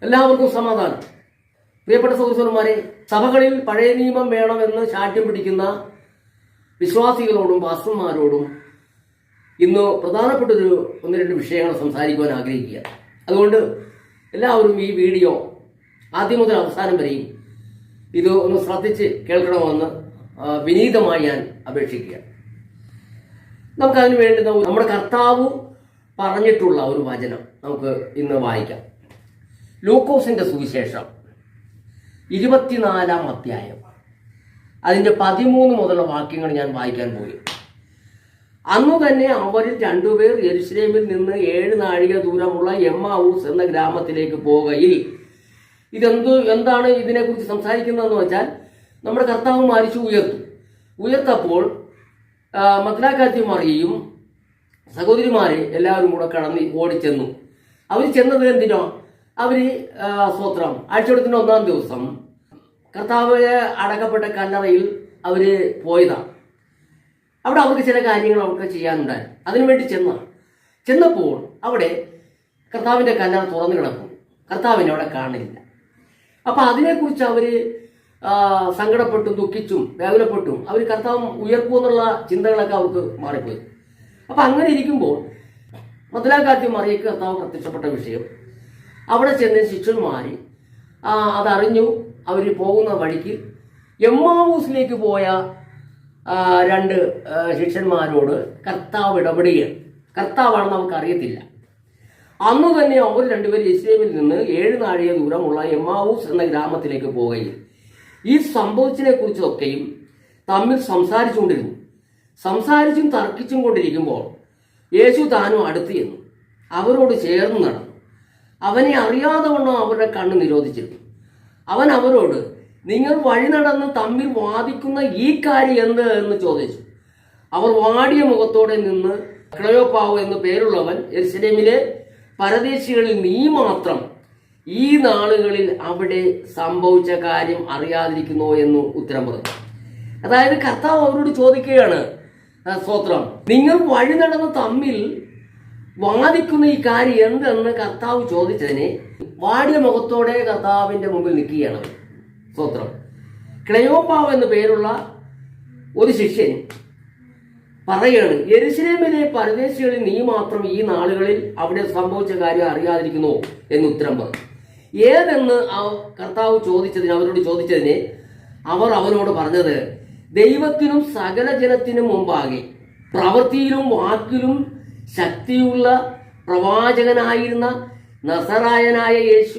എല്ലാവർക്കും സമാധാനം. പ്രിയപ്പെട്ട സഹോദരന്മാരെ, സഭകളിൽ പഴയ നിയമം വേണമെന്ന് ശാഠ്യം പിടിക്കുന്ന വിശ്വാസികളോടും പാസ്റ്റർമാരോടും ഇന്ന് പ്രധാനപ്പെട്ട ഒന്ന് രണ്ട് വിഷയങ്ങൾ സംസാരിക്കുവാൻ ആഗ്രഹിക്കുക. അതുകൊണ്ട് എല്ലാവരും ഈ വീഡിയോ ആദ്യം മുതൽ അവസാനം വരെയും ഇത് ഒന്ന് ശ്രദ്ധിച്ച് കേൾക്കണമെന്ന് വിനീതമായി ഞാൻ അപേക്ഷിക്കുക. നമുക്കതിന് വേണ്ടി നമ്മുടെ കർത്താവ് പറഞ്ഞിട്ടുള്ള ഒരു വചനം നമുക്ക് ഇന്ന് വായിക്കാം. ലൂക്കോസിന്റെ സുവിശേഷം 24-ാം അധ്യായം അതിന്റെ 13 മുതലുള്ള വാക്യങ്ങൾ ഞാൻ വായിക്കാൻ പോയി. അന്നു തന്നെ അവരിൽ രണ്ടുപേർ യെരുശലേമിൽ നിന്ന് 7 നാഴിക ദൂരമുള്ള എമ്മാവൂസ് എന്ന ഗ്രാമത്തിലേക്ക് പോകയിൽ. എന്താണ് ഇതിനെക്കുറിച്ച് സംസാരിക്കുന്നതെന്ന് വെച്ചാൽ, നമ്മുടെ കർത്താവ് മരിച്ചു ഉയർത്തപ്പോൾ മഗ്ദലക്കാരത്തി മറിയയും സഹോദരിമാരെ എല്ലാവരും കൂടെ കടന്ന് ഓടിച്ചെന്നു. അവർ ചെന്നത് എന്തിനോ? അവര് സ്തോത്രം, ആഴ്ചവെടുത്തിന്റെ 1-ാം ദിവസം കർത്താവ് അടക്കപ്പെട്ട കല്ലറയിൽ അവര് പോയതാണ്. അവിടെ അവർക്ക് ചില കാര്യങ്ങൾ അവർക്ക് ചെയ്യാനുണ്ടായിരുന്നു. അതിനുവേണ്ടി ചെന്നപ്പോൾ അവിടെ കർത്താവിന്റെ കല്ലറ തുറന്നു കിടക്കും. കർത്താവിനെ അവിടെ കാണില്ല. അപ്പൊ അതിനെക്കുറിച്ച് അവര് സങ്കടപ്പെട്ടും ദുഃഖിച്ചും വ്യാകുലപ്പെട്ടും അവർ കർത്താവ് ഉയർക്കുമെന്നുള്ള ചിന്തകളൊക്കെ അവർക്ക് മാറിപ്പോയി. അപ്പൊ അങ്ങനെ ഇരിക്കുമ്പോൾ മഗ്ദലക്കാരത്തി മറിയയ്ക്ക് കർത്താവ് പ്രത്യക്ഷപ്പെട്ട വിഷയം, അവിടെ ചെന്ന് ശിഷ്യന്മാര് അതറിഞ്ഞു. അവർ പോകുന്ന വഴിക്ക് എമ്മാവൂസിലേക്ക് പോയ 2 ശിഷ്യന്മാരോട് കർത്താവ് ഇടപെടുകയാണ്. കർത്താവാണെന്ന് നമുക്ക് അറിയത്തില്ല. അന്ന് തന്നെ അവർ രണ്ടുപേരും യെരുശലേമിൽ നിന്ന് 7 നാഴിക ദൂരമുള്ള എമ്മാവൂസ് എന്ന ഗ്രാമത്തിലേക്ക് പോവുകയും ഈ സംഭവിച്ചതിനെ കുറിച്ചൊക്കെയും തമ്മിൽ സംസാരിച്ചും തർക്കിച്ചും കൊണ്ടിരിക്കുമ്പോൾ യേശു താനും അടുത്ത് ചെന്നു അവരോട് ചേർന്ന് നടന്നു. അവനെ അറിയാതെ വണ്ണം അവരുടെ കണ്ണ് നിരോധിച്ചിരുന്നു. അവൻ അവരോട്, നിങ്ങൾ വഴി നടന്ന് തമ്മിൽ വാദിക്കുന്ന ഈ കാര്യം എന്ത് എന്ന് ചോദിച്ചു. അവർ വാടിയ മുഖത്തോടെ നിന്ന്, ക്ലെയോപ്പാവ് എന്ന് പേരുള്ളവൻ യെരുശലേമിലെ പരദേശികളിൽ നീ മാത്രം ഈ നാളുകളിൽ അവിടെ സംഭവിച്ച കാര്യം അറിയാതിരിക്കുന്നോ എന്ന് ഉത്തരം പറഞ്ഞു. അതായത് കർത്താവ് അവരോട് ചോദിക്കുകയാണ്, സ്തോത്രം, നിങ്ങൾ വഴി നടന്ന് തമ്മിൽ വാദിക്കുന്ന ഈ കാര്യം എന്തെന്ന് കർത്താവ് ചോദിച്ചതിന് വാടിയ മുഖത്തോടെ കർത്താവിന്റെ മുമ്പിൽ നിൽക്കുകയാണ്. സ്തോത്രം. ക്ലെയോപ്പാവ് എന്ന് പേരുള്ള ഒരു ശിഷ്യൻ പറയുകയാണ്, യെരുശലേമിലെ പരദേശികളിൽ നീ മാത്രം ഈ നാളുകളിൽ അവിടെ സംഭവിച്ച കാര്യം അറിയാതിരിക്കുന്നോ എന്ന് ഉത്തരം പറഞ്ഞു. ഏതെന്ന് കർത്താവ് അവരോട് ചോദിച്ചതിന് അവർ അവനോട് പറഞ്ഞത്, ദൈവത്തിനും സകല ജനത്തിനും മുമ്പാകെ പ്രവൃത്തിയിലും വാക്കിലും ശക്തിയുള്ള പ്രവാചകനായിരുന്ന നസറായനായ യേശു